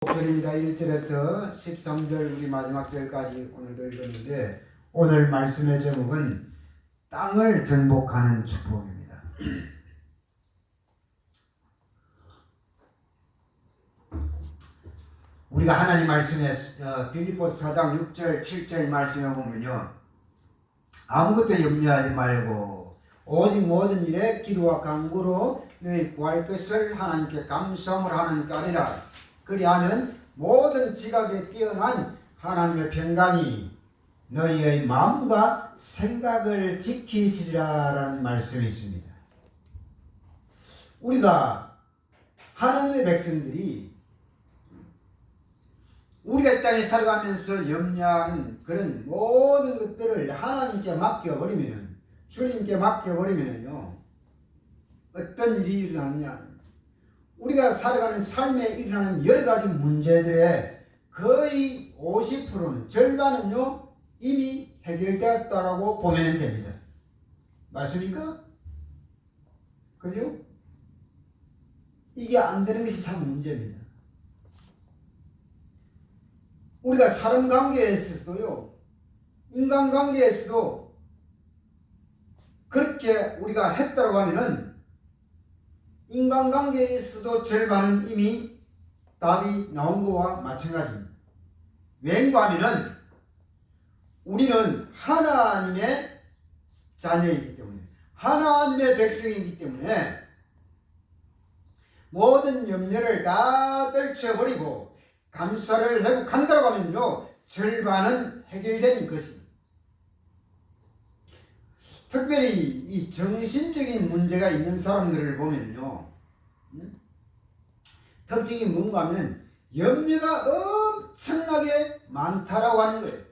복편입니다. 1절에서 13절 우리 마지막 절까지 오늘도 읽었는데 오늘 말씀의 제목은 땅을 정복하는 축복입니다. 우리가 하나님 말씀에 빌립보서 4장 6절 7절 말씀에 보면요, 아무것도 염려하지 말고 오직 모든 일에 기도와 간구로 너희 구할 것을 하나님께 감사함을 하는 까리라. 그리하면 모든 지각에 뛰어난 하나님의 평강이 너희의 마음과 생각을 지키시리라라는 말씀이 있습니다. 우리가 하나님의 백성들이 우리가 이 땅에 살아가면서 염려하는 그런 모든 것들을 하나님께 맡겨버리면, 주님께 맡겨버리면요, 어떤 일이 일어나느냐, 우리가 살아가는 삶에 일어나는 여러 가지 문제들의 거의 50%는, 절반은요, 이미 해결되었다라고 보면 됩니다. 맞습니까? 그죠? 이게 안 되는 것이 참 문제입니다. 우리가 사람 관계에서도요, 인간 관계에서도 그렇게 우리가 했다고 하면은 인간관계에서도 절반은 이미 답이 나온 것과 마찬가지입니다. 왜인가 하면은 우리는 하나님의 자녀이기 때문에, 하나님의 백성이기 때문에 모든 염려를 다 떨쳐버리고 감사를 회복한다고 하면요, 절반은 해결된 것입니다. 특별히 이 정신적인 문제가 있는 사람들을 보면요, 특징이 뭔가 하면 염려가 엄청나게 많다라고 하는 거예요.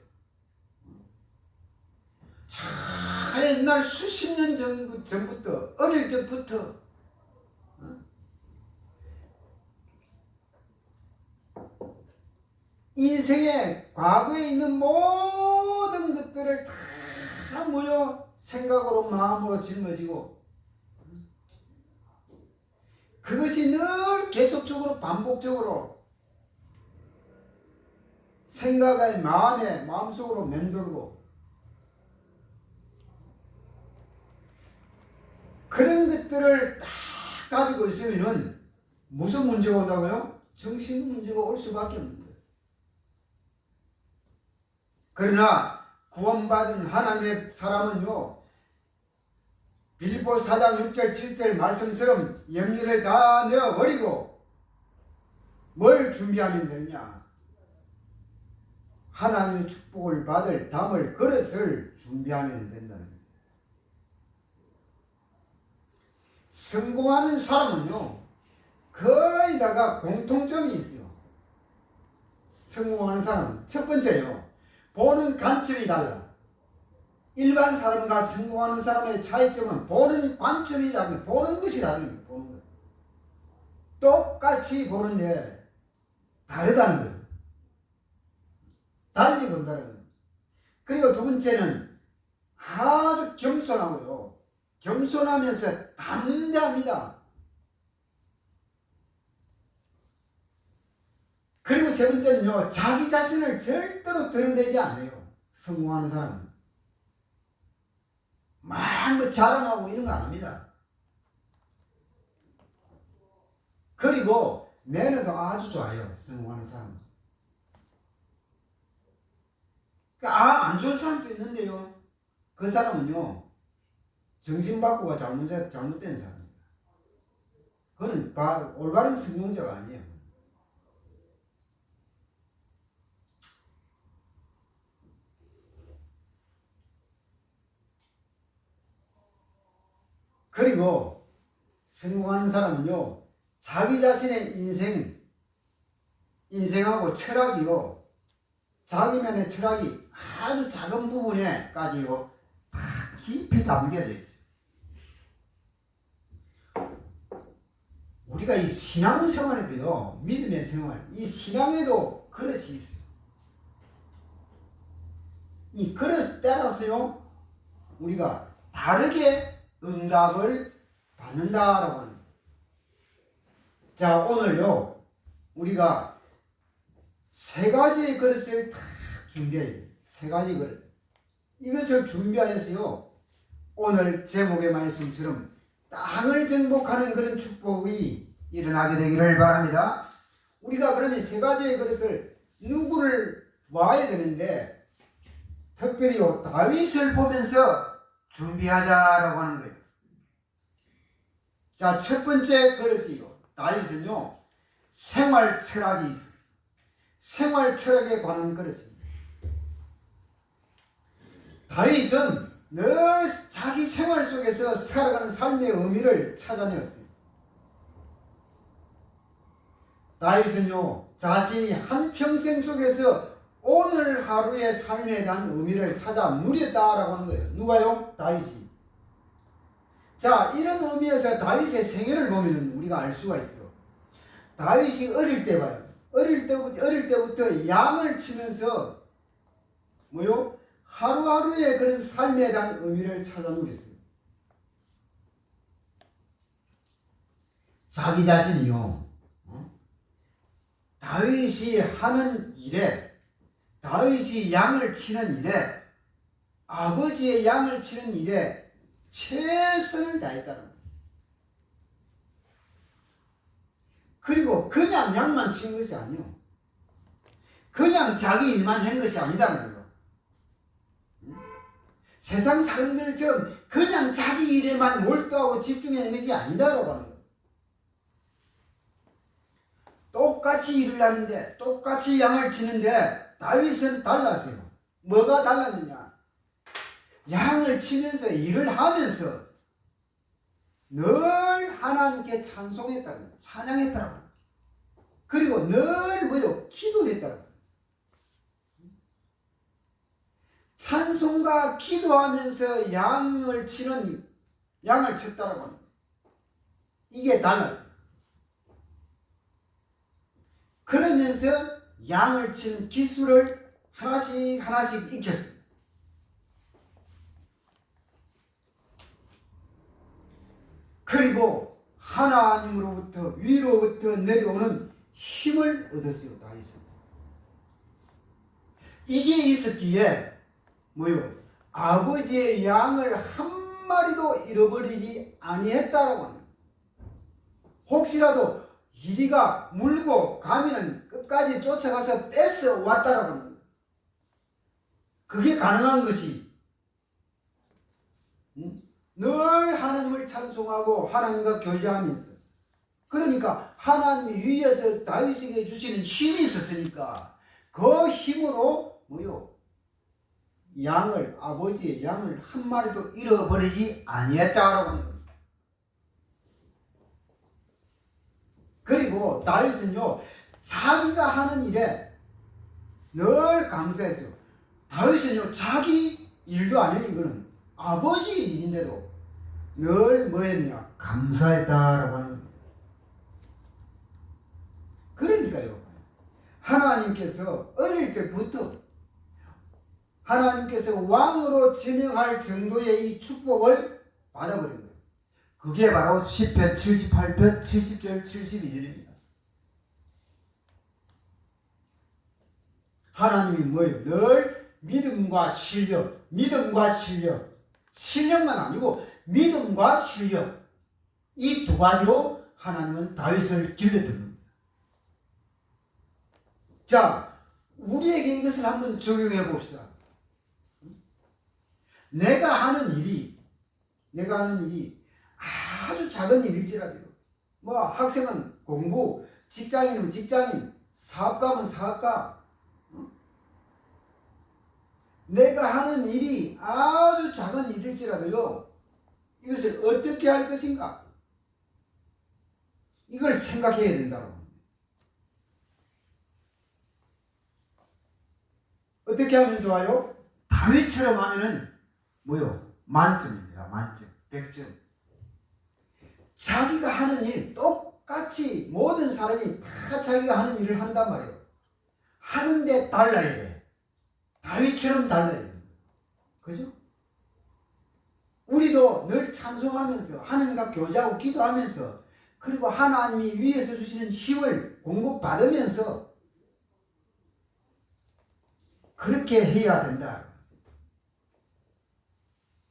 자, 옛날 수십 년 전부터, 어릴 적부터 인생의 과거에 있는 모든 것들을 다 모여 생각으로, 마음으로 짊어지고, 그것이 늘 계속적으로 반복적으로 생각의 마음속으로 맴돌고, 그런 것들을 딱 가지고 있으면은 무슨 문제가 온다고요? 정신 문제가 올 수밖에 없는 거예요. 그러나 구원받은 하나님의 사람은요, 빌립보서 4장 6절 7절 말씀처럼 염려를 다 내어버리고 뭘 준비하면 되느냐? 하나님의 축복을 받을 담을 그릇을 준비하면 된다는 거예요. 성공하는 사람은요, 거의 다가 공통점이 있어요. 성공하는 사람은 첫 번째요, 보는 관점이 달라. 일반 사람과 성공하는 사람의 차이점은 보는 관점이 다릅니다. 보는 것이 다릅니다. 보는 것. 똑같이 보는데 다르다는 거예요. 달리 본다는 거예요. 그리고 두 번째는 아주 겸손하고요, 겸손하면서 담대합니다. 그리고 세 번째는요, 자기 자신을 절대로 드러내지 않아요. 성공하는 사람은 막 자랑하고 이런 거 안 합니다. 그리고 매너도 아주 좋아요. 성공하는 사람은. 안 좋은 사람도 있는데요, 그 사람은요, 정신바꾸가 잘못된 사람입니다. 그는 올바른 성공자가 아니에요. 그리고 성공하는 사람은요, 자기 자신의 인생하고 철학이요, 자기만의 철학이 아주 작은 부분에까지요, 다 깊이 담겨져 있어요. 우리가 이 신앙생활에도요, 믿음의 생활, 이 신앙에도 그릇이 있어요. 이 그릇에 따라서요, 우리가 다르게 응답을 받는다라고 합니다. 자, 오늘요, 우리가 세 가지의 그릇을 다 준비해요. 세 가지 그릇. 이것을 준비하여서요, 오늘 제목의 말씀처럼 땅을 정복하는 그런 축복이 일어나게 되기를 바랍니다. 우리가 그러면 세 가지의 그릇을 누구를 봐야 되는데, 특별히 다윗을 보면서 준비하자라고 하는 거예요. 자, 첫 번째 그릇이요. 다윗은요, 생활 철학이 있어요. 생활 철학에 관한 그릇입니다. 다윗은 늘 자기 생활 속에서 살아가는 삶의 의미를 찾아내었어요. 다윗은요, 자신이 한평생 속에서 오늘 하루의 삶에 대한 의미를 찾아 누렸다라고 하는 거예요. 누가요? 다윗이. 자, 이런 의미에서 다윗의 생애를 보면 우리가 알 수가 있어요. 다윗이 어릴 때 봐요. 어릴 때부터 양을 치면서 뭐요? 하루하루의 그런 삶에 대한 의미를 찾아 누렸어요. 자기 자신이요, 다윗이 하는 일에, 다윗이 양을 치는 일에, 아버지의 양을 치는 일에 최선을 다했다는 거예요. 그리고 그냥 양만 치는 것이 아니요, 그냥 자기 일만 한 것이 아니다는 거예요. 세상 사람들처럼 그냥 자기 일에만 몰두하고 집중하는 것이 아니다라고 하는 거예요. 똑같이 일을 하는데, 똑같이 양을 치는데 다윗은 달랐어요. 뭐가 달랐느냐? 양을 치면서, 일을 하면서 늘 하나님께 찬송했다는, 찬양했다는, 그리고 늘 뭐요? 기도했다는. 찬송과 기도하면서 양을 쳤다라고 합니다. 이게 달랐어요. 그러면서 양을 치는 기술을 하나씩 익혔어요. 그리고 하나님으로부터, 위로부터 내려오는 힘을 얻었어요, 다윗은. 이게 있었기에 뭐요? 아버지의 양을 한 마리도 잃어버리지 아니했다라고 합니다. 혹시라도 이리가 물고 가면 끝까지 쫓아가서 뺏어 왔다라고 합니다. 그게 가능한 것이 늘 하나님을 찬송하고 하나님과 교제하면서, 그러니까 하나님이 위에서 다윗에게 주시는 힘이 있었으니까 그 힘으로 뭐요? 아버지의 양을 한 마리도 잃어버리지 아니했다라고 합니다. 그리고 다윗은요, 자기가 하는 일에 늘 감사했어요. 다윗은요, 자기 일도 아니에요. 이거는 아버지 일인데도 늘 뭐했냐? 감사했다라고 하는 겁니다. 그러니까요, 하나님께서 어릴 때부터 하나님께서 왕으로 지명할 정도의 이 축복을 받아버린 거예요. 그게 바로 10편 78편 70절 72절입니다. 하나님이 뭐예요? 늘 믿음과 실력, 실력만 아니고 믿음과 실력, 이 두 가지로 하나님은 다윗을 길렀던 겁니다. 자, 우리에게 이것을 한번 적용해 봅시다. 내가 하는 일이 아주 작은 일일지라도, 뭐 학생은 공부, 직장인은 직장인, 사업가면 사업가, 내가 하는 일이 아주 작은 일일지라도요, 이것을 어떻게 할 것인가, 이걸 생각해야 된다고 합니다. 어떻게 하면 좋아요? 다윗처럼 하면은 뭐요? 만점입니다. 만점, 100점. 자기가 하는 일 똑같이 모든 사람이 다 자기가 하는 일을 한단 말이에요. 하는데 달라야 돼. 다윗처럼 달라야 돼. 그죠? 우리도 늘 찬송하면서 하나님과 교제하고 기도하면서, 그리고 하나님이 위에서 주시는 힘을 공급받으면서 그렇게 해야 된다.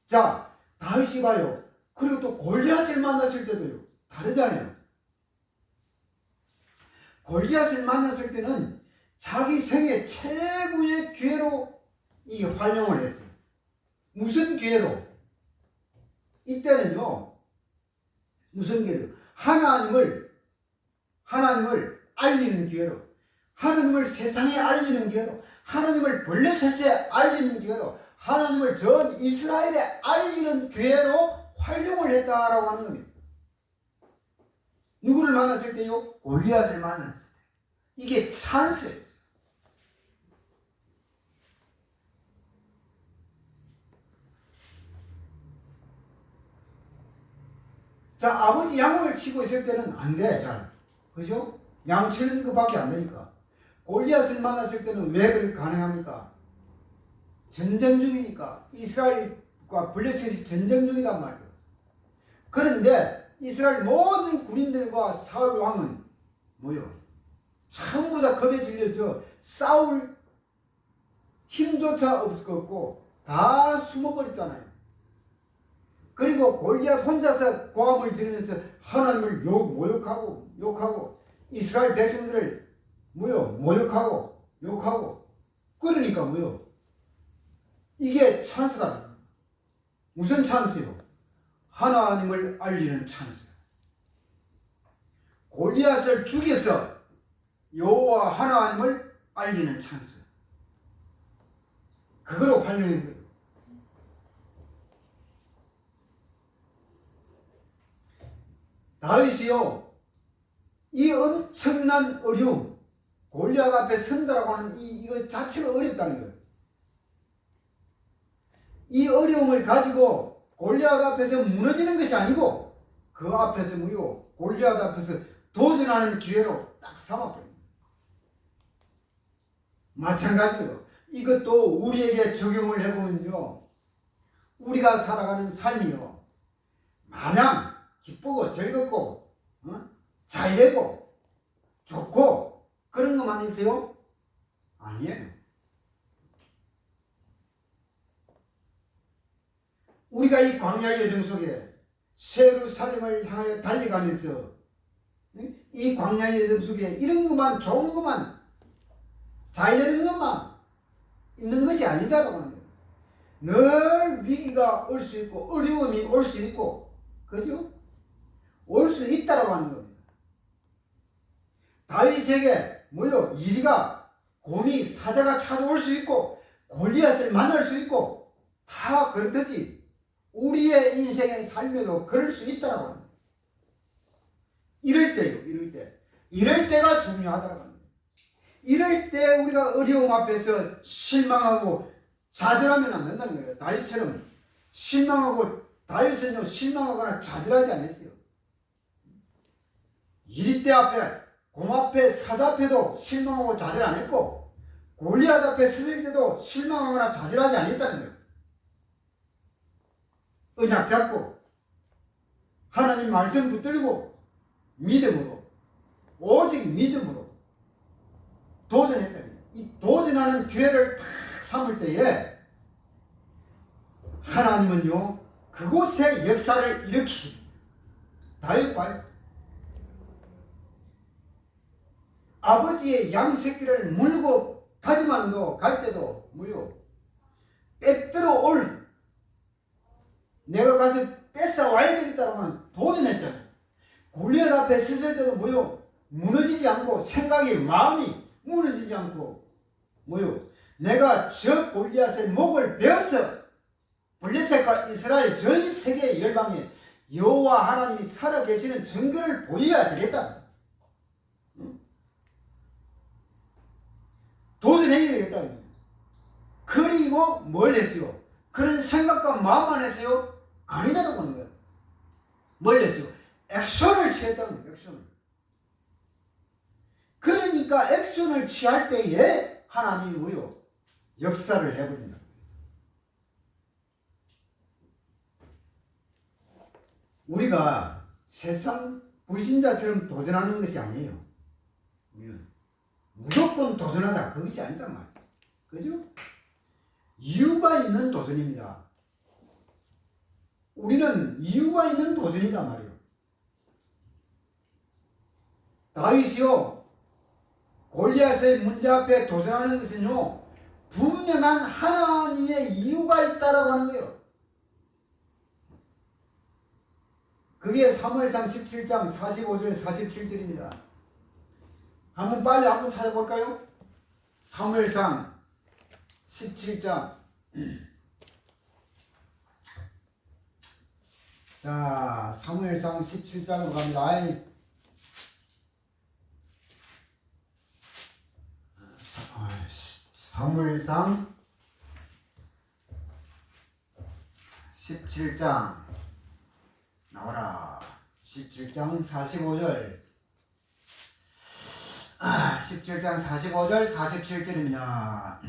자, 다윗이 봐요. 그리고 또 골리앗을 만났을 때도요. 다르잖아요. 골리앗을 만났을 때는 자기 생애 최고의 기회로 이 활용을 했어요. 무슨 기회로? 이때는요. 무슨 기회로? 하나님을 알리는 기회로, 하나님을 세상에 알리는 기회로, 하나님을 블레셋에 알리는 기회로, 하나님을 전 이스라엘에 알리는 기회로 활용을 했다라고 하는 겁니다. 누구를 만났을 때요? 골리앗을 만났을 때. 이게 찬스예요. 자, 아버지 양을 치고 있을 때는 안 돼, 잘. 그죠? 양 치는 것밖에 안 되니까. 골리앗을 만났을 때는 왜 그렇게 가능합니까? 전쟁 중이니까. 이스라엘과 블레셋이 전쟁 중이단 말이에요. 그런데 이스라엘 모든 군인들과 사울 왕은 뭐요? 전부 다 겁에 질려서 싸울 힘조차 없었고 다 숨어버렸잖아요. 그리고 골리앗 혼자서 고함을 지르면서 하나님을 욕하고 이스라엘 백성들을 모욕하고 욕하고 그러니까 이게 찬스다. 무슨 찬스요? 하나님을 알리는 찬스. 골리앗을 죽여서 여호와 하나님을 알리는 찬스. 그거로 활용한 거예요. 다윗이요, 이 엄청난 어려움, 골리앗 앞에 선다라고 하는 이거 자체가 어렵다는 거예요. 이 어려움을 가지고 골리앗 앞에서 무너지는 것이 아니고 그 앞에서 골리앗 앞에서 도전하는 기회로 딱 삼아버립니다. 마찬가지로 이것도 우리에게 적용을 해보면요, 우리가 살아가는 삶이요, 마냥 기쁘고 즐겁고 잘되고 좋고 그런 것만 있어요? 아니에요. 우리가 이 광야 여정 속에 예루살렘을 향하여 달려가면서 이 광야 여정 속에 이런 것만, 좋은 것만, 잘되는 것만 있는 것이 아니다라고 하는 거예요. 늘 위기가 올 수 있고 어려움이 올 수 있고, 그죠? 올 수 있다라고 하는 겁니다. 다윗에게 이리가 곰이 사자가 찾아올 수 있고 골리앗을 만날 수 있고 다 그렇듯이 우리의 인생의 삶에도 그럴 수 있다라고 합니다. 이럴 때가 중요하다라고 합니다. 이럴 때 우리가 어려움 앞에서 실망하고 좌절하면 안 된다는 거예요. 다윗처럼 다윗은요, 실망하거나 좌절하지 않았어요. 이리때 앞에, 곰 앞에, 사자 앞에도 실망하고 좌절 안 했고, 골리앗 앞에 서질 때도 실망하거나 좌절하지 않았다는 거예요. 언약 잡고, 하나님 말씀 붙들고, 오직 믿음으로 도전했다는 거예요. 이 도전하는 기회를 탁 삼을 때에, 하나님은요, 그곳에 역사를 일으키십니다. 다윗 봐요. 아버지의 양 새끼를 물고 가지만 갈 때도 빼들어 내가 가서 뺏어 와야 되겠다라고 하는 도전했잖아요. 골리앗 앞에 서을 때도 무너지지 않고, 마음이 무너지지 않고 내가 저 골리앗의 목을 베어서 블레셋과 이스라엘 전 세계 열방에 여호와 하나님이 살아계시는 증거를 보여야 되겠다. 도전해야 되겠다는 거예요. 그리고 뭘 했어요? 그런 생각과 마음만 했어요? 아니다라고 하는 거예요. 뭘 했어요? 액션을 취했다는 거예요. 액션을. 그러니까 액션을 취할 때에 하나님이 역사를 해버린다. 우리가 세상 불신자처럼 도전하는 것이 아니에요. 우리는 무조건 도전하자, 그것이 아니단 말이에요. 그죠? 이유가 있는 도전입니다. 우리는 이유가 있는 도전이다 말이에요. 다윗이요, 골리앗의 문제 앞에 도전하는 것은요, 분명한 하나님의 이유가 있다라고 하는 거예요. 그게 사무엘상 17장 45절 47절입니다. 한번 빨리 한번 찾아볼까요? 사무엘상 17장. 자, 사무엘상 17장으로 갑니다. 사무엘상 17장 나와라. 17장 45절. 17장 45절 47절입니다.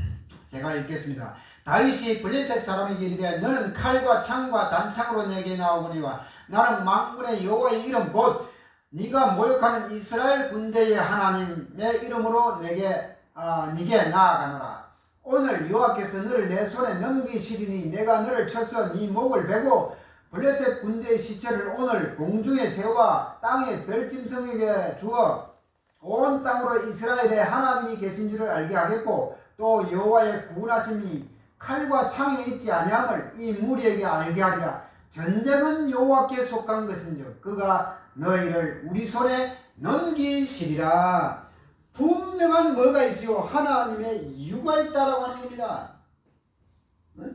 제가 읽겠습니다. 다윗이 블레셋 사람에게 이르되 너는 칼과 창과 단창으로 내게 나오거니와 나는 만군의 여호와의 이름 곧 네가 모욕하는 이스라엘 군대의 하나님의 이름으로 네게 나아가노라. 오늘 여호와께서 너를 내 손에 넘기시리니 내가 너를 쳐서 네 목을 베고 블레셋 군대의 시체를 오늘 공중에 세워 땅의 들짐승에게 주어 온 땅으로 이스라엘의 하나님이 계신 줄을 알게 하겠고 또 여호와의 구원하심이 칼과 창에 있지 아니함을 이 무리에게 알게 하리라. 전쟁은 여호와께 속한 것인즉 그가 너희를 우리 손에 넘기시리라. 분명한 뭐가 있어요? 하나님의 이유가 있다라고 하는 겁니다.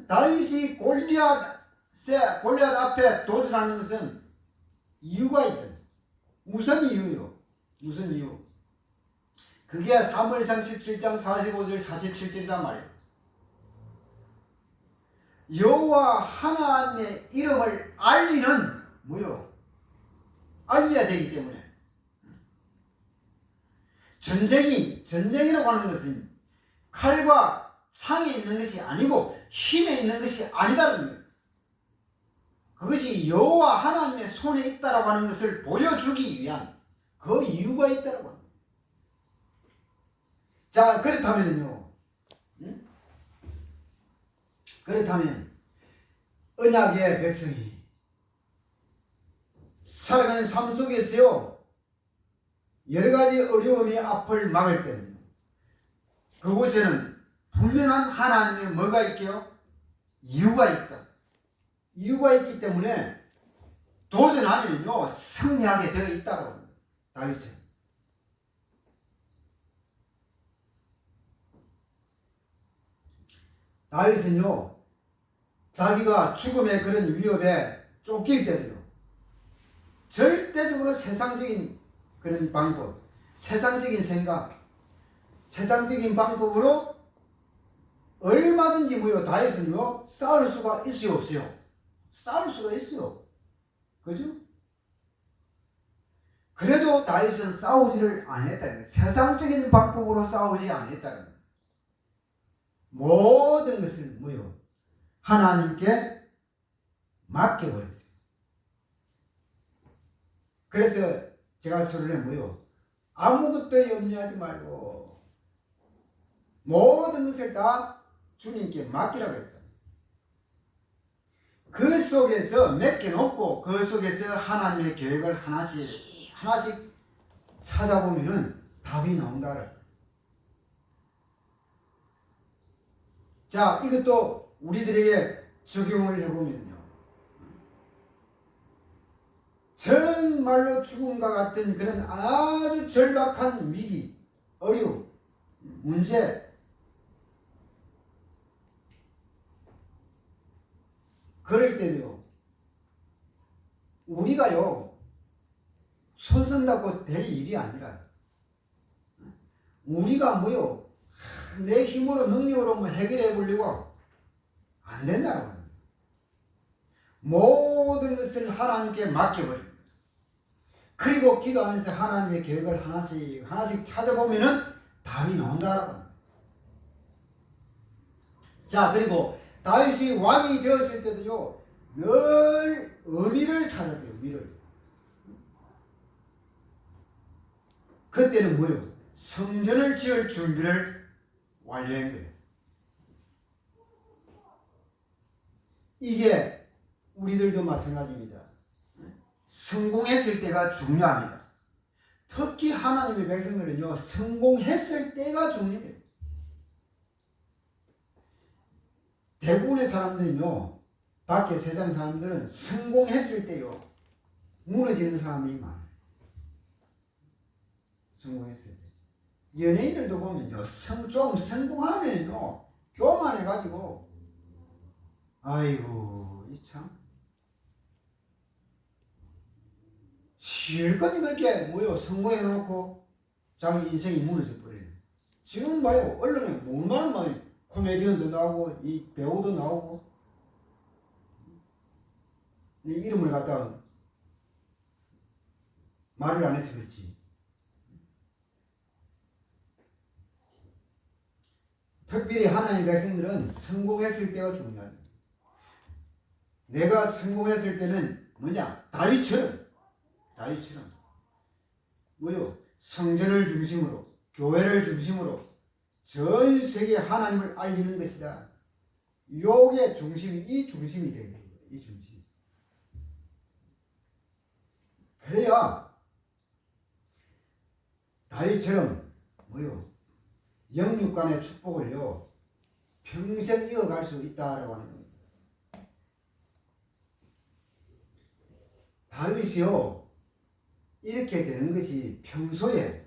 다윗이 골리앗 앞에 도전하는 것은 이유가 있다. 무슨 이유요? 무슨 이유? 그게 사무엘상 17장 45절 47절이단 말이에요. 여호와 하나님의 이름을 알리는 뭐요? 알려야 되기 때문에. 전쟁이라고 하는 것은 칼과 창에 있는 것이 아니고 힘에 있는 것이 아니다는 거예요. 그것이 여호와 하나님의 손에 있다라고 하는 것을 보여주기 위한 그 이유가 있다라고 합니다. 자, 그렇다면요. 그렇다면 언약의 백성이 살아가는 삶 속에서요, 여러 가지 어려움이 앞을 막을 때는 그곳에는 분명한 하나님의 뭐가 있게요? 이유가 있다. 이유가 있기 때문에 도전하면요 승리하게 되어 있다고 합니다. 다윗은. 다윗은요 자기가 죽음의 그런 위협에 쫓길 때는요 절대적으로 세상적인 그런 방법, 세상적인 생각, 세상적인 방법으로 얼마든지 뭐요 다윗은요 싸울 수가 있어요 없어요? 싸울 수가 있어요. 그죠? 그래도 다윗은 싸우지를 않았다는 거예요. 세상적인 방법으로 싸우지 않았다는 거예요. 모든 것을 뭐요 하나님께 맡겨버렸어요. 그래서 제가 서론에 뭐요 아무것도 염려하지 말고 모든 것을 다 주님께 맡기라고 했잖아요. 그 속에서 맡겨놓고 그 속에서 하나님의 계획을 하나씩 찾아보면은 답이 나온다. 자, 이것도 우리들에게 적용을 해보면요. 정말로 죽음과 같은 그런 아주 절박한 위기, 어려움, 문제, 그럴 때도요, 우리가요, 손 쓴다고 될 일이 아니라, 우리가 뭐요, 내 힘으로 능력으로 뭐 해결해 보려고 안 된다고 합니다. 모든 것을 하나님께 맡겨버립니다. 그리고 기도하면서 하나님의 계획을 하나씩 찾아보면은 답이 나온다라고 합니다. 자, 그리고 다윗이 왕이 되었을 때도요, 늘 의미를 찾았어요. 의미를. 그때는 뭐요? 성전을 지을 준비를 완료한 거예요. 이게 우리들도 마찬가지입니다. 성공했을 때가 중요합니다. 특히 하나님의 백성들은요, 성공했을 때가 중요해요. 대부분의 사람들은요, 밖에 세상 사람들은 성공했을 때요, 무너지는 사람이 많아요. 성공했을 때. 연예인들도 보면요, 좀 성공하면요, 교만해가지고, 아이고, 이 참. 실컷 그렇게 성공해놓고 자기 인생이 무너져 버리네. 지금 봐요, 언론에 얼마나 많이 코미디언도 나오고 이 배우도 나오고 내 이름을 갖다가 말을 안 해서 그렇지. 특별히 하나님의 백성들은 성공했을 때가 중요하다. 내가 성공했을 때는 뭐냐? 다윗처럼 성전을 중심으로, 교회를 중심으로 전 세계에 하나님을 알리는 것이다. 요게 이 중심이 되는 거예요. 이 중심. 그래야 다윗처럼 영육간의 축복을요, 평생 이어갈 수 있다라고 하는 겁니다. 다윗이요, 이렇게 되는 것이 평소에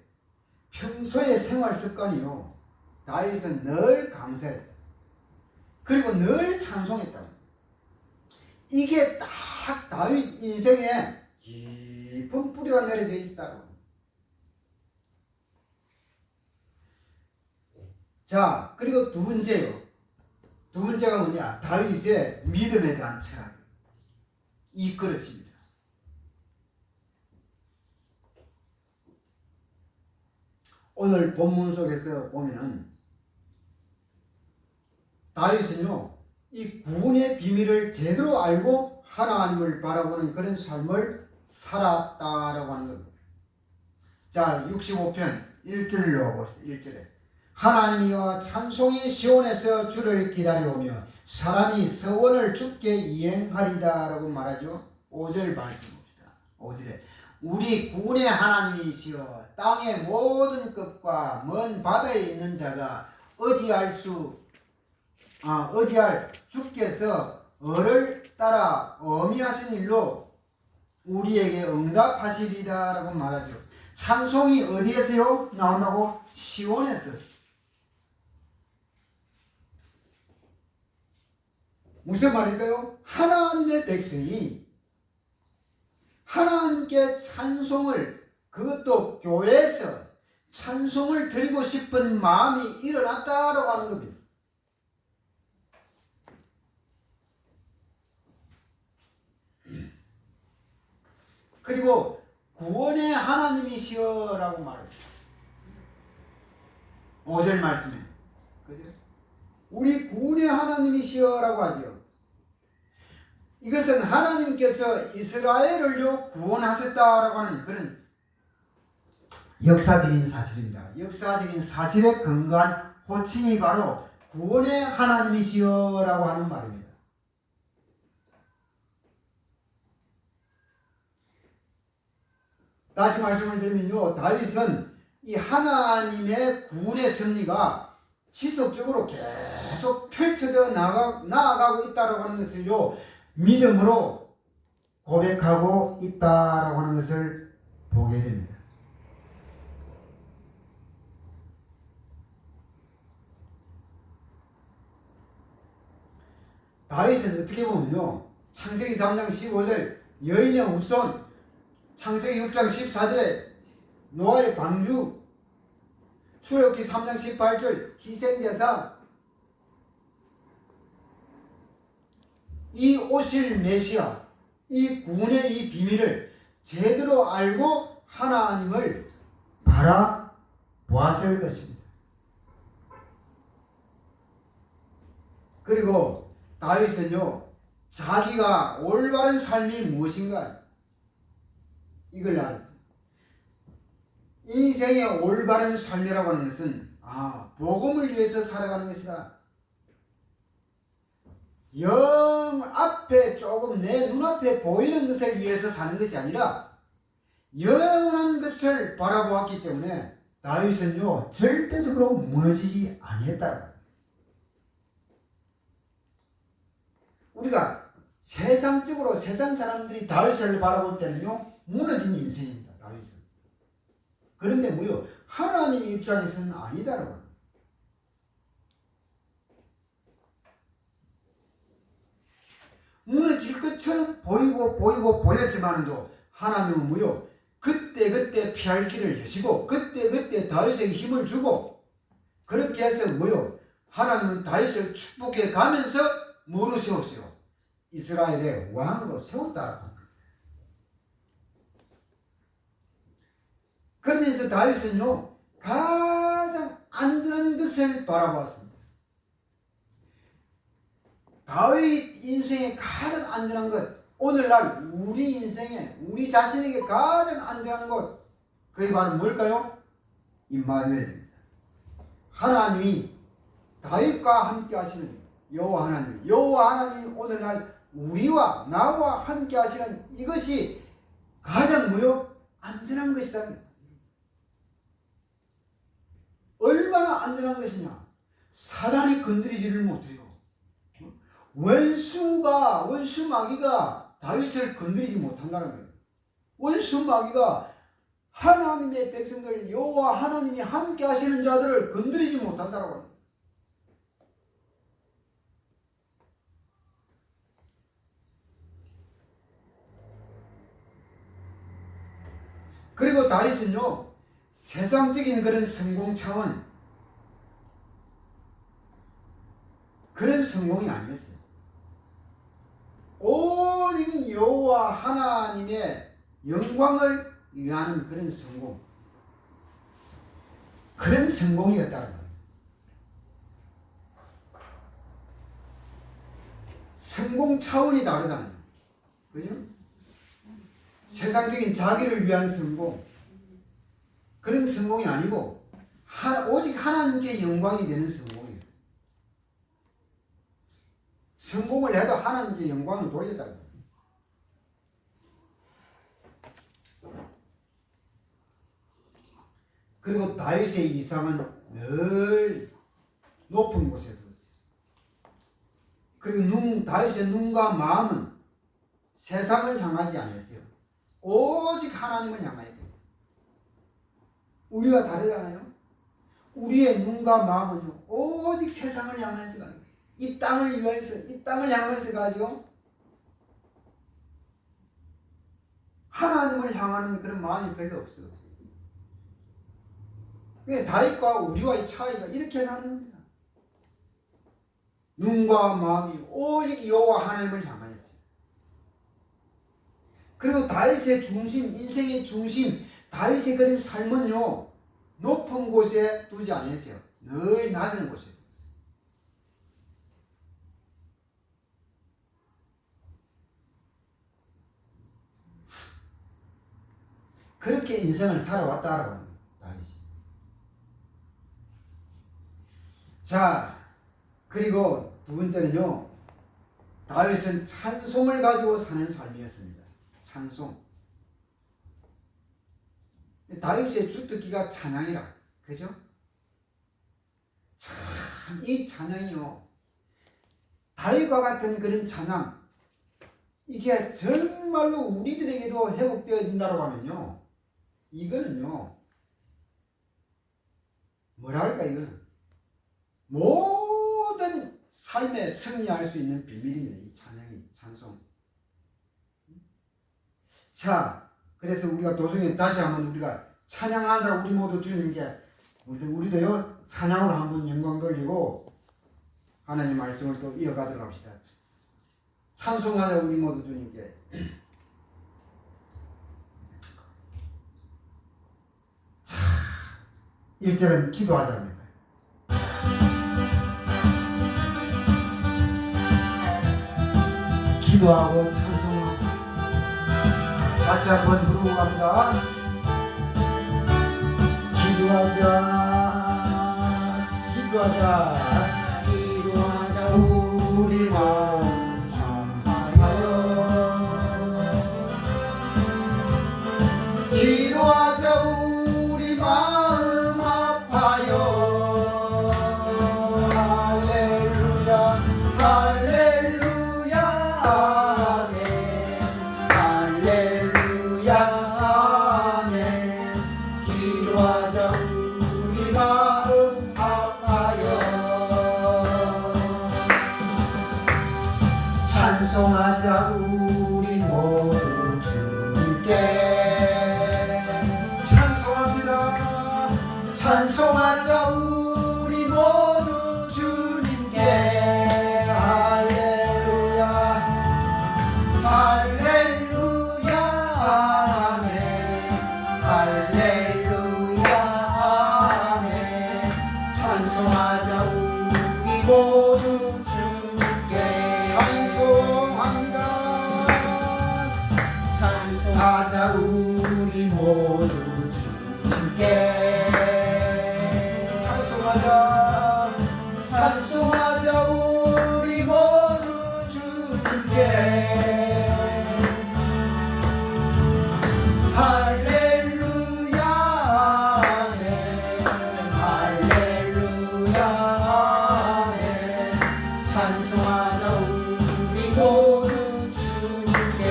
생활 습관이요, 다윗은 늘 감사했어요. 그리고 늘 찬송했다. 이게 딱 다윗 인생에 깊은 뿌리가 내려져 있다. 자, 그리고 두 번째가 뭐냐? 다윗의 믿음에 대한 철학. 이 그릇입니다. 오늘 본문 속에서 보면은 다윗은요, 이 구원의 비밀을 제대로 알고 하나님을 바라보는 그런 삶을 살았다라고 하는 겁니다. 자, 65편 1절로 보시죠. 1절에 하나님이여 찬송이 시온에서 주를 기다려오며 사람이 서원을 주께 이행하리다 라고 말하죠. 5절 말씀 봅시다. 5절에 우리 구원의 하나님이시여 땅의 모든 끝과 먼 바다에 있는 자가 의지할 주께서 어를 따라 어미하신 일로 우리에게 응답하시리다 라고 말하죠. 찬송이 어디에서요? 나온다고? 시온에서. 무슨 말일까요? 하나님의 백성이 하나님께 찬송을, 그것도 교회에서 찬송을 드리고 싶은 마음이 일어났다라고 하는 겁니다. 그리고 구원의 하나님이시여라고 말해요. 5절 말씀에. 그죠? 우리 구원의 하나님이시여라고 하죠. 이것은 하나님께서 이스라엘을요 구원하셨다라고 하는 그런 역사적인 사실입니다. 역사적인 사실에 근거한 호칭이 바로 구원의 하나님이시여라고 하는 말입니다. 다시 말씀을 드리면요, 다윗은 이 하나님의 구원의 섭리가 지속적으로 계속 펼쳐져 나아가고 있다고 하는 것을요, 믿음으로 고백하고 있다라고 하는 것을 보게 됩니다. 다윗은 어떻게 보면요, 창세기 3장 15절 여인의 후손, 창세기 6장 14절에 노아의 방주, 출애굽기 3장 18절 희생제사, 이 오실 메시아, 이 구원의 이 비밀을 제대로 알고 하나님을 바라보았을 것입니다. 그리고 다윗은요, 자기가 올바른 삶이 무엇인가 이걸 알았어요. 인생의 올바른 삶이라고 하는 것은 복음을 위해서 살아가는 것이다. 영 앞에 조금 내 눈앞에 보이는 것을 위해서 사는 것이 아니라 영원한 것을 바라보았기 때문에 다윗은요 절대적으로 무너지지 아니했다. 우리가 세상적으로 세상 사람들이 다윗을 바라볼 때는요 무너진 인생입니다. 다윗은. 그런데 뭐요 하나님 입장에서는 아니다라고 합니다. 무너질 것처럼 보이고 보였지만도 하나님은 뭐요 그때 피할 길을 여시고 그때 다윗에게 힘을 주고 그렇게 해서 뭐요 하나님은 다윗을 축복해 가면서 뭐로 세웠어요? 이스라엘의 왕으로 세웠다라고 합니다. 그러면서 다윗은요 가장 안전한 것을 바라보았습니다. 다윗 인생의 가장 안전한 것, 오늘날 우리 인생에 우리 자신에게 가장 안전한 것, 그게 바로 뭘까요? 임마누엘입니다. 하나님이 다윗과 함께 하시는 여호와 하나님이 오늘날 우리와 나와 함께 하시는 이것이 가장 뭐요? 안전한 것이다. 얼마나 안전한 것이냐? 사단이 건드리지를 못해요. 원수 마귀가 다윗을 건드리지 못한다는 거예요. 원수 마귀가 하나님의 백성들 여호와 하나님이 함께 하시는 자들을 건드리지 못한다고 합니다. 그리고 다윗은요 세상적인 그런 성공 차원 그런 성공이 아니었어요. 오직 여호와 하나님의 영광을 위하는 그런 성공, 그런 성공이었다는 거예요. 성공 차원이 다르잖아요. 그죠? 세상적인 자기를 위한 성공, 그런 성공이 아니고 오직 하나님께 영광이 되는 성공이에요. 성공을 해도 하나님께 영광을 돌리다. 그리고 다윗의 이상은 늘 높은 곳에 두었어요. 그리고 다윗의 눈과 마음은 세상을 향하지 않았어요. 오직 하나님을 향해야 돼요. 우리와 다르잖아요. 우리의 눈과 마음은요 오직 세상을 향해서 가는 거예요. 이 땅을 위해서, 이 땅을 향해서 가지고 하나님을 향하는 그런 마음이 별로 없어요. 다윗과 우리와의 차이가 이렇게 나는 겁니다. 눈과 마음이 오직 여호와 하나님을 향하였어요. 그리고 다윗의 중심, 인생의 중심, 다윗의 그런 삶은요 높은 곳에 두지 않았어요. 늘 낮은 곳에. 그렇게 인생을 살아왔다라고 합니다. 다윗이. 자, 그리고 두 번째는요. 다윗은 찬송을 가지고 사는 삶이었습니다. 찬송. 다윗의 주특기가 찬양이라. 그죠? 참 이 찬양이요. 다윗과 같은 그런 찬양. 이게 정말로 우리들에게도 회복되어진다고 하면요. 이거는요, 뭐랄까, 이거는 모든 삶에 승리할 수 있는 비밀입니다. 이 찬양이, 찬송. 자, 그래서 우리가 도중에 다시 한번 우리가 찬양하자, 우리 모두 주님께, 우리도요, 찬양으로 한번 영광 돌리고, 하나님 말씀을 또 이어가도록 합시다. 찬송하자, 우리 모두 주님께. 1절은 기도하자입니다. 기도하고 찬송하고 같이 한번 부르고 갑니다. 기도하자, 기도하자, 기도하자 우리 마음 찬송하자 우리 모두 주님께 찬송합니다. 찬송하자 우리 모두 주님께 할렐루야 할렐루야 아멘 할렐루야 아멘 찬송하자 우리 모두 주님께 찬송합니다. 찬송하자 우리 모두 주님께 찬송하자 찬송하자 우리 모두 주님께 할렐루야 아멘 할렐루야 아멘 찬송하자 우리 모두 주님께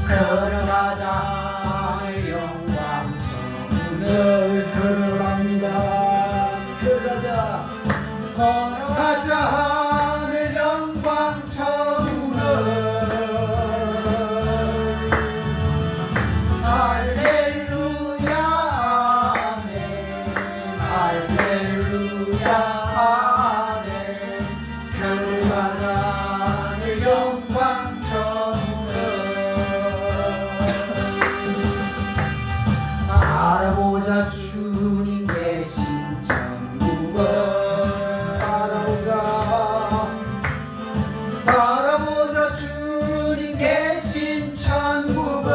걸어가자 영광천을 걸어갑니다. 걸어가자 걸어가자 하늘 영광천을 할렐루야 아멘 할렐루야 아멘 걸어가자 하늘 영광천을 알아보자 주님 계신 천국을 바라보자 주님 계신 천국을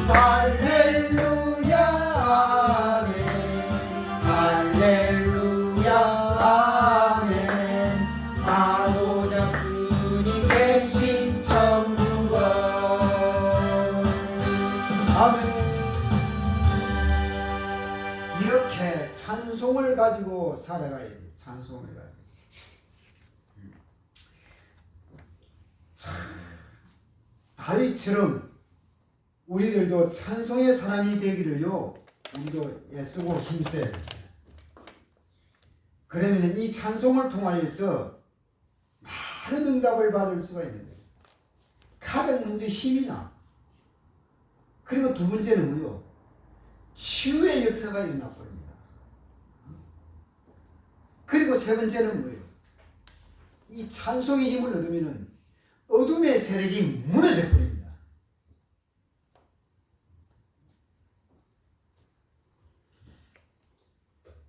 할렐루야 아멘 할렐루야 아멘 바라보자 주님 계신 천국을 아멘. 이렇게 찬송을 가지고 살아가야 돼. 찬송을 가지고. 다윗처럼 우리들도 찬송의 사람이 되기를요. 우리도 애쓰고 힘써야 돼. 그러면 이 찬송을 통하여서 많은 응답을 받을 수가 있는 거예요. 가장 먼저 힘이 나. 그리고 두 번째는 뭐요? 치유의 역사가 일어나 버립니다. 그리고 세 번째는 뭐예요? 이 찬송의 힘을 얻으면 어둠의 세력이 무너져 버립니다.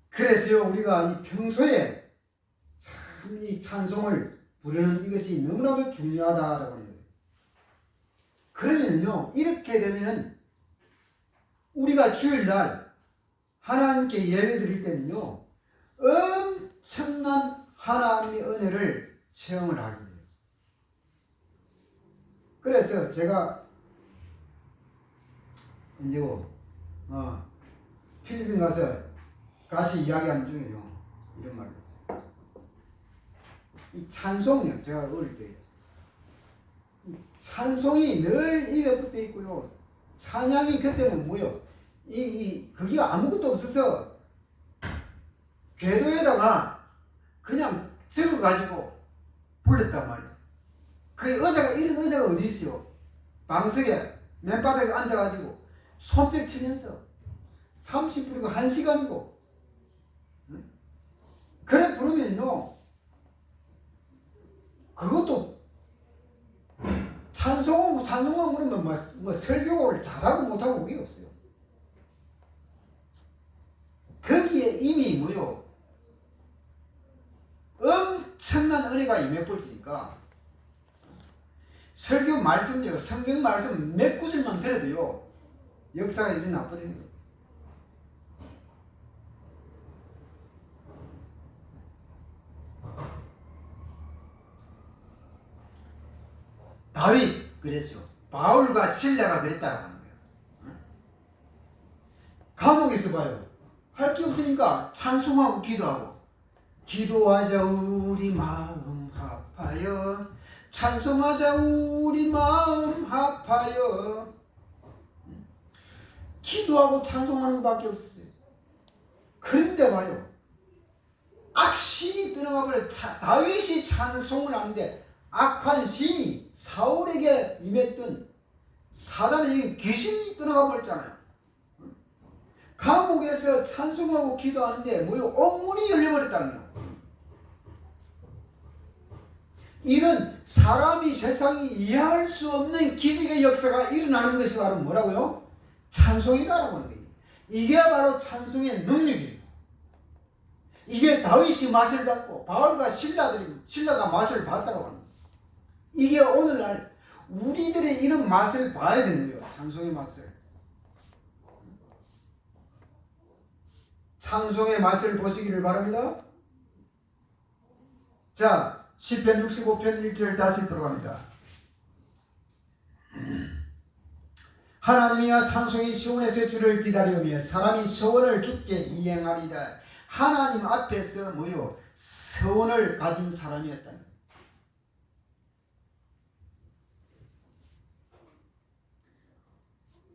그래서요 우리가 이 평소에 참 이 찬송을 부르는 이것이 너무나도 중요하다라고 하는 거예요. 그러면요 이렇게 되면은 우리가 주일날 하나님께 예배 드릴 때는요 엄청난 하나님의 은혜를 체험을 하게 돼요. 그래서 제가 이제 필리핀 가서 같이 이야기하는 중에요 이런 말을 했어요. 이 찬송이요 제가 어릴 때 이 찬송이 늘 입에 붙어 있고요. 찬양이 그때는 뭐요? 그게 아무것도 없어서 궤도에다가 그냥 적어가지고 불렀단 말이에요. 그 의자가 이런 의자가 어디 있어요? 방석에 맨바닥에 앉아가지고 손뼉 치면서 30분이고 1시간이고 그래 부르면요 그것도 찬송만 부르면 뭐 설교를 잘하고 못하고 그게 없어요. 거기에 이미 뭐요 엄청난 은혜가 임해버리니까 설교 말씀요 성경 말씀 몇 구절만 들어도요 역사가 일어나 버리는 거예요. 다윗 그랬죠. 바울과 실라가 그랬다고 하는 거예요. 감옥에서 봐요. 할 게 없으니까 찬송하고 기도하고 기도하자 우리 마음 합하여 찬송하자 우리 마음 합하여 기도하고 찬송하는 것밖에 없어요. 그런데 봐요. 악신이 떠나가 버려. 다윗이 찬송을 하는데 악한 신이 사울에게 임했던 사단의 귀신이 떠나가 버렸잖아요. 감옥에서 찬송하고 기도하는데 뭐요? 옥문이 열려버렸다는 거예요. 이런 사람이 세상이 이해할 수 없는 기적의 역사가 일어나는 것이 바로 뭐라고요? 찬송이다라고 하는 거예요. 이게 바로 찬송의 능력이에요. 이게 다윗이 맛을 봤고 바울과 신라가 맛을 봤다고 합니다. 이게 오늘날 우리들의 이런 맛을 봐야 되는 거예요. 찬송의 맛을. 찬송의 맛을 보시기를 바랍니다. 자, 시편 65편 1절 다시 들어갑니다. 하나님이여 찬송이 시온에서 주를 기다리며 사람이 서원을 주께 이행하리다. 하나님 앞에서 뭐요? 서원을 가진 사람이었다는 거예요.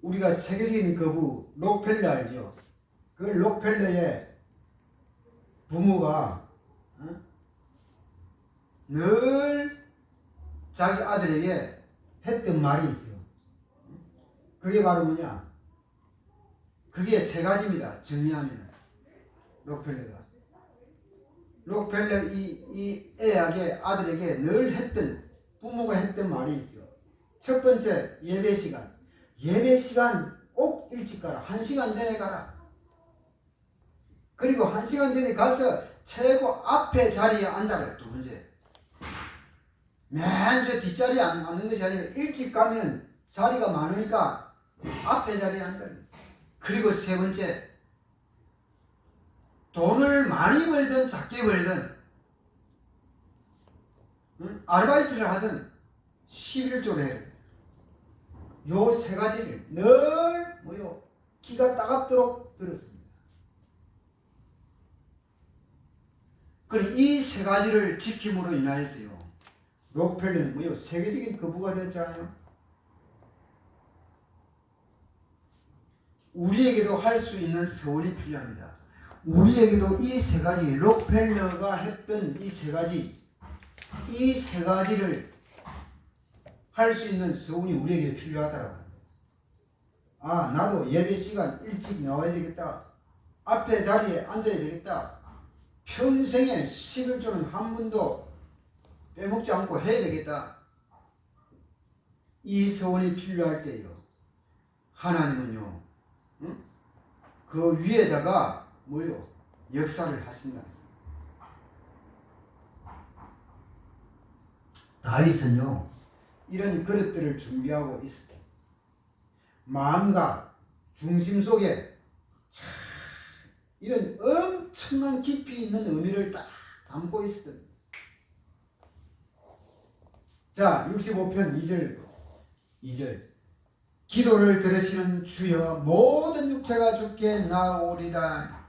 우리가 세계적인 거부 록펠러 알죠? 그 록펠러의 부모가 늘 자기 아들에게 했던 말이 있어요. 그게 바로 뭐냐? 그게 세 가지입니다. 정리하면 록펠러 이 애에게 아들에게 늘 했던 부모가 했던 말이 있어요. 첫 번째 예배 시간 꼭 일찍 가라. 1시간 전에 가라. 그리고 1시간 전에 가서 최고 앞에 자리에 앉아라. 두 번째. 맨 저 뒷자리에 앉는 것이 아니라 일찍 가면 자리가 많으니까 앞에 자리에 앉아라. 그리고 세 번째. 돈을 많이 벌든 작게 벌든 아르바이트를 하든 11조를 해라. 요 세 가지를 늘 뭐요? 기가 따갑도록 들었습니다. 그리고 이 세 가지를 지킴으로 인하여서요. 록펠러는 뭐요? 세계적인 거부가 되었잖아요. 우리에게도 할 수 있는 서원이 필요합니다. 우리에게도 이 세 가지, 록펠러가 했던 이 세 가지를 할 수 있는 서운이 우리에게 필요하다라고 합니다. 아, 나도 예배 시간 일찍 나와야 되겠다. 앞에 자리에 앉아야 되겠다. 평생에 11조는 한 번도 빼먹지 않고 해야 되겠다. 이 서운이 필요할 때요. 하나님은요, 그 위에다가 뭐요? 역사를 하신다. 다윗은요, 이런 그릇들을 준비하고 있을 때 마음과 중심 속에 이런 엄청난 깊이 있는 의미를 딱 담고 있을 때. 자, 65편 2절 기도를 들으시는 주여 모든 육체가 주께 나오리다.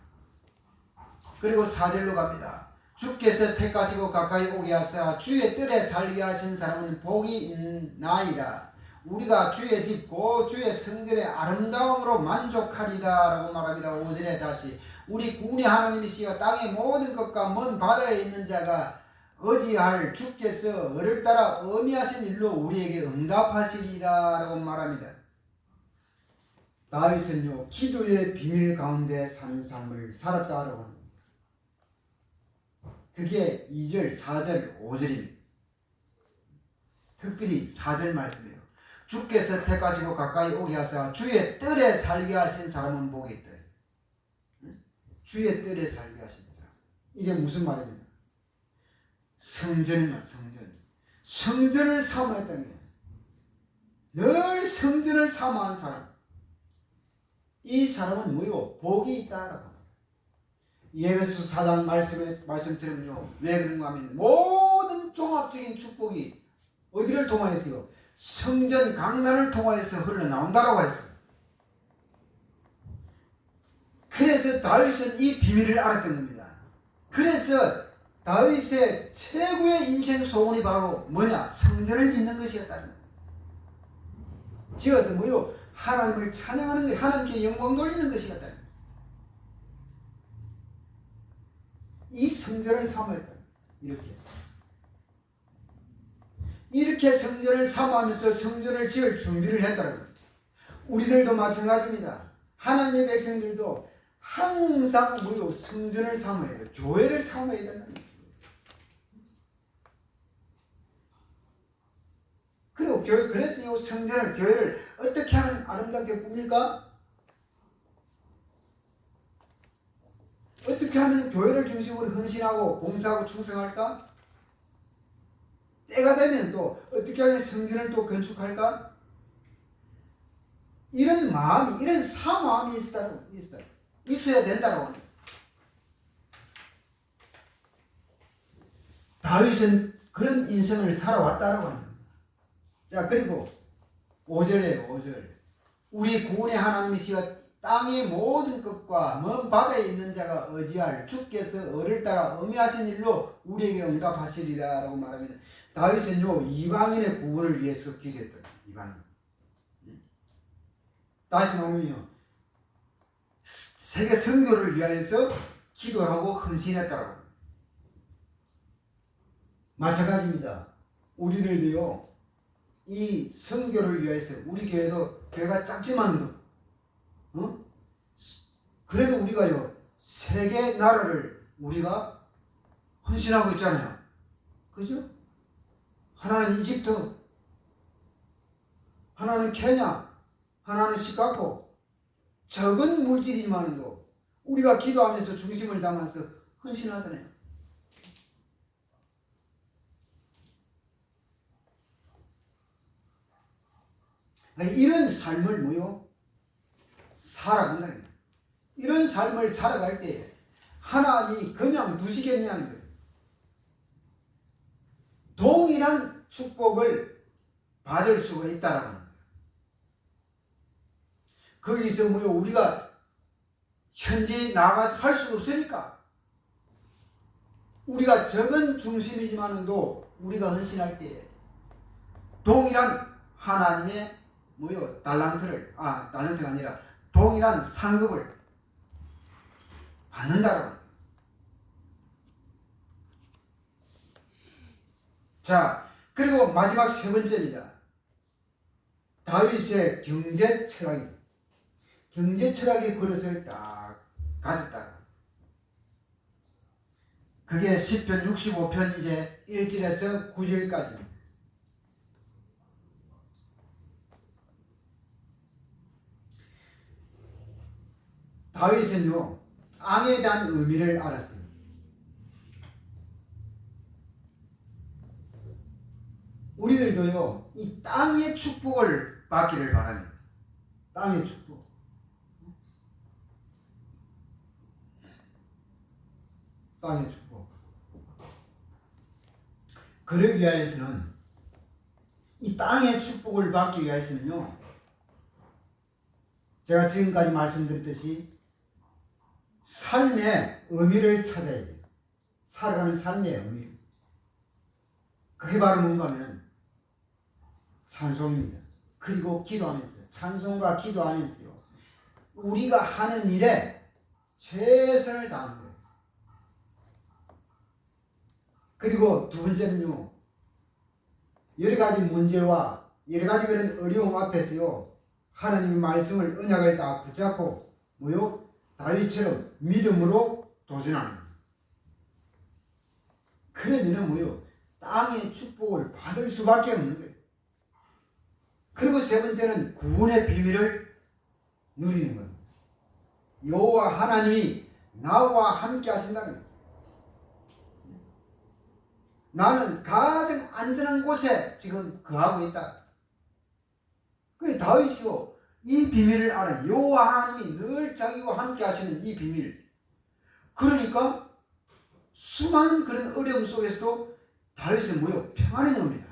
그리고 4절로 갑니다. 주께서 택하시고 가까이 오게 하사 주의 뜰에 살게 하신 사람은 복이 있나이다. 우리가 주의 집 곧 주의 성전의 아름다움으로 만족하리다 라고 말합니다. 5절에 다시 우리 구원의 하나님이시여 땅의 모든 것과 먼 바다에 있는 자가 의지할 주께서 을을 따라 어미하신 일로 우리에게 응답하시리다 라고 말합니다. 다윗은요, 기도의 비밀 가운데 사는 삶을 살았다라고 합니다. 그게 2절, 4절, 5절입니다. 특별히 4절 말씀이에요. 주께서 택하시고 가까이 오게 하사 주의 뜰에 살게 하신 사람은 복이 있다. 주의 뜰에 살게 하신 사람. 이게 무슨 말입니까? 성전이나 성전을 삼아했다는 거예요. 늘 성전을 삼아한 사람. 이 사람은 뭐요? 복이 있다라고. 예배소 4장 말씀처럼요. 왜 그런가 하면 모든 종합적인 축복이 어디를 통하여서요? 성전 강단을 통하여서 흘러나온다라고 했어요. 그래서 다윗은 이 비밀을 알았던 겁니다. 그래서 다윗의 최고의 인생 소원이 바로 뭐냐? 성전을 짓는 것이었다는 거예요. 지어서 뭐요? 하나님을 찬양하는 것, 하나님께 영광 돌리는 것이었다는 거예요. 성전을 삼았다. 이렇게 성전을 삼으면서 성전을 지을 준비를 했다는 겁니다. 우리들도 마찬가지입니다. 하나님의 백성들도 항상 뭐요? 성전을 삼아야 돼요. 교회를 삼아야 된다는 거예요. 그리고 그래서 이 성전을, 교회를 어떻게 하면 아름답게 꾸밀까? 어떻게 하면 교회를 중심으로 헌신하고 봉사하고 충성할까? 때가 되면 또 어떻게 하면 성전을 또 건축할까? 이런 마음이, 이런 사마음이 있어야 된다고 합니다. 다윗은 그런 인생을 살아왔다라고 합니다. 자, 그리고 5절에 5절. 우리 구원의 하나님이시여 땅의 모든 것과 먼 바다에 있는 자가 의지할 주께서 어를 따라 엄미하신 일로 우리에게 응답하시리라 라고 말합니다. 다윗은요, 이방인의 구원을 위해서 기도했다. 이방인. 다시 말하면요, 세계 선교를 위하여서 기도하고 헌신했다라고. 마찬가지입니다. 우리들도요, 이 선교를 위해서, 우리 교회도 교회가 작지만도 그래도 우리가요, 세계 나라를 우리가 헌신하고 있잖아요. 그죠? 하나는 이집트, 하나는 케냐, 하나는 시카고, 적은 물질이지만도 우리가 기도하면서 중심을 담아서 헌신하잖아요. 아니, 이런 삶을 뭐요? 살아간다는 거예요. 이런 삶을 살아갈 때 하나님이 그냥 두시겠냐는 거예요. 동일한 축복을 받을 수가 있다라는 거예요. 거기서 뭐요? 우리가 현지 나가서 할 수가 없으니까 우리가 적은 중심이지만도 우리가 헌신할 때 동일한 하나님의 뭐요? 달란트가 아니라 동일한 상급을 받는다라고. 자, 그리고 마지막 세 번째입니다. 다윗의 경제 철학의 그릇을 딱 가졌다. 그게 시편 65편 이제 1절에서 9절까지입니다. 다윗은요, 땅에 대한 의미를 알았어요. 우리들도요, 이 땅의 축복을 받기를 바랍니다. 땅의 축복. 땅의 축복. 그러기 위해서는, 이 땅의 축복을 받기 위해서는요, 제가 지금까지 말씀드렸듯이 삶의 의미를 찾아야 돼요. 살아가는 삶의 의미. 그게 바로 뭔가 하면 찬송입니다. 그리고 기도하면서요. 찬송과 기도하면서요. 우리가 하는 일에 최선을 다하는 거예요. 그리고 두 번째는요. 여러 가지 문제와 여러 가지 그런 어려움 앞에서요. 하나님의 말씀을, 언약을 딱 붙잡고 뭐요? 다윗처럼 믿음으로 도전하는 거예요. 그러면 뭐요? 땅의 축복을 받을 수밖에 없는 거예요. 그리고 세 번째는 구원의 비밀을 누리는 거예요. 여호와 하나님이 나와 함께 하신다는 거예요. 나는 가장 안전한 곳에 지금 거하고 있다. 그래 다윗이요, 이 비밀을 알아요. 여호와 하나님이 늘 자기와 함께 하시는 이 비밀. 그러니까 수많은 그런 어려움 속에서도 다윗은 뭐요? 평안히 놉니다.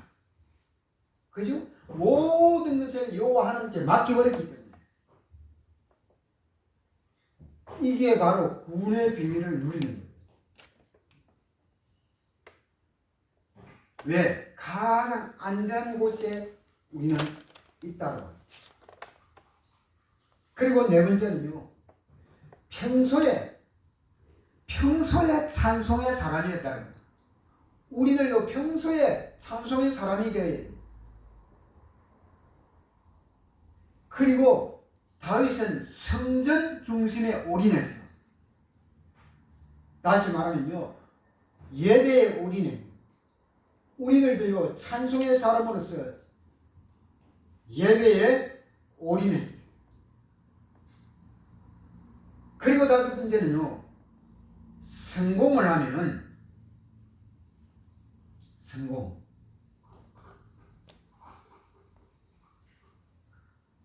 그죠? 모든 것을 여호와 하나님께 맡겨버렸기 때문에. 이게 바로 구원의 비밀을 누리는 거예요. 왜? 가장 안전한 곳에 우리는 있다고 합니다. 그리고 네 번째는요, 평소에 찬송의 사람이었다는 거예요. 우리들도 평소에 찬송의 사람이 되어야 돼요. 그리고 다윗은 성전 중심에 올인했어요. 다시 말하면요, 예배에 올인해. 우리들도요, 찬송의 사람으로서 예배에 올인해. 그리고 다섯 번째는요, 성공을 하면은 성공.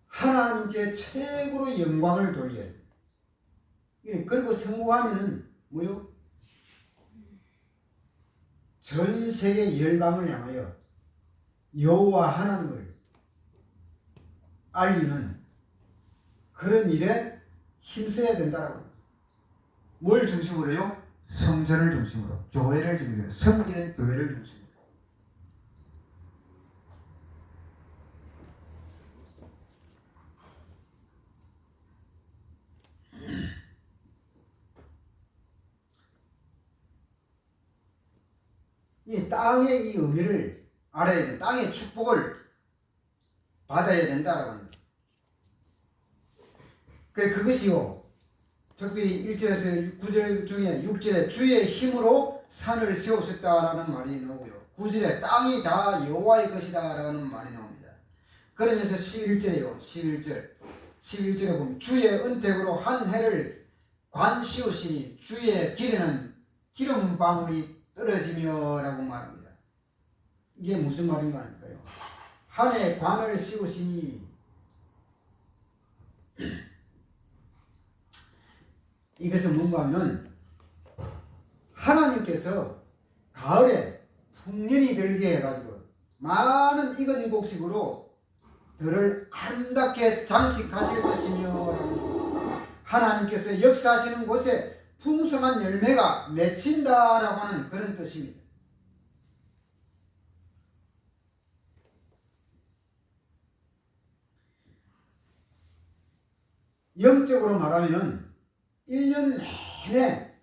하나님께 최고로 영광을 돌려야 돼. 그리고 성공하면은 뭐요? 전 세계 열방을 향하여 여호와 하나님을 알리는 그런 일에 힘써야 된다라고. 뭘 중심으로요? 성전을 중심으로, 교회를 중심으로, 섬기는 교회를 중심으로. 이 땅의 이 의미를 알아야 돼. 땅의 축복을 받아야 된다라고 합니다. 그것이요, 특별히 1절에서 9절 중에 6절에 주의 힘으로 산을 세우셨다라는 말이 나오고요. 9절에 땅이 다 여호와의 것이다 라는 말이 나옵니다. 그러면서 11절에요. 11절에 보면 주의 은택으로 한 해를 관 씌우시니 주의 길에는 기름방울이 떨어지며 라고 말합니다. 이게 무슨 말인가 할까요? 한 해 관을 씌우시니 이것은 뭔가 하면 하나님께서 가을에 풍년이 들게 해가지고 많은 익은 곡식으로 들을 아름답게 장식하실 것이며 하나님께서 역사하시는 곳에 풍성한 열매가 맺힌다라고 하는 그런 뜻입니다. 영적으로 말하면은 1년 내내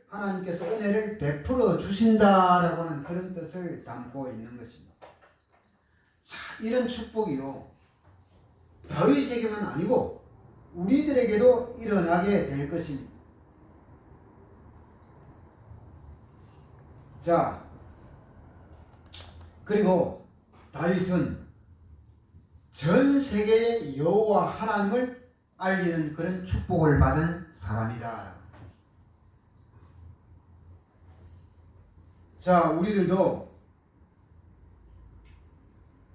하나님께서 은혜를 베풀어 주신다라고 하는 그런 뜻을 담고 있는 것입니다. 자, 이런 축복이요, 다윗에게만 아니고 우리들에게도 일어나게 될 것입니다. 자, 그리고 다윗은 전 세계의 여호와 하나님을 알리는 그런 축복을 받은 사람이다. 자, 우리들도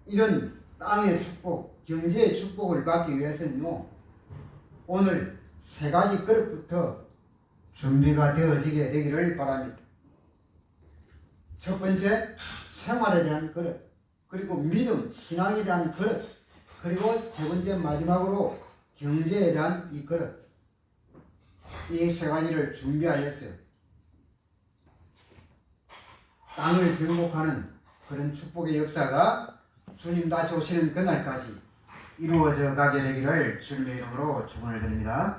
이런 땅의 축복, 경제의 축복을 받기 위해서는요, 오늘 세 가지 그릇부터 준비가 되어지게 되기를 바랍니다. 첫 번째, 생활에 대한 그릇, 그리고 믿음, 신앙에 대한 그릇, 그리고 세 번째 마지막으로 경제에 대한 이 그릇. 이 세 가지를 준비하였어요. 땅을 정복하는 그런 축복의 역사가 주님 다시 오시는 그날까지 이루어져 가게 되기를 주님의 이름으로 축원을 드립니다.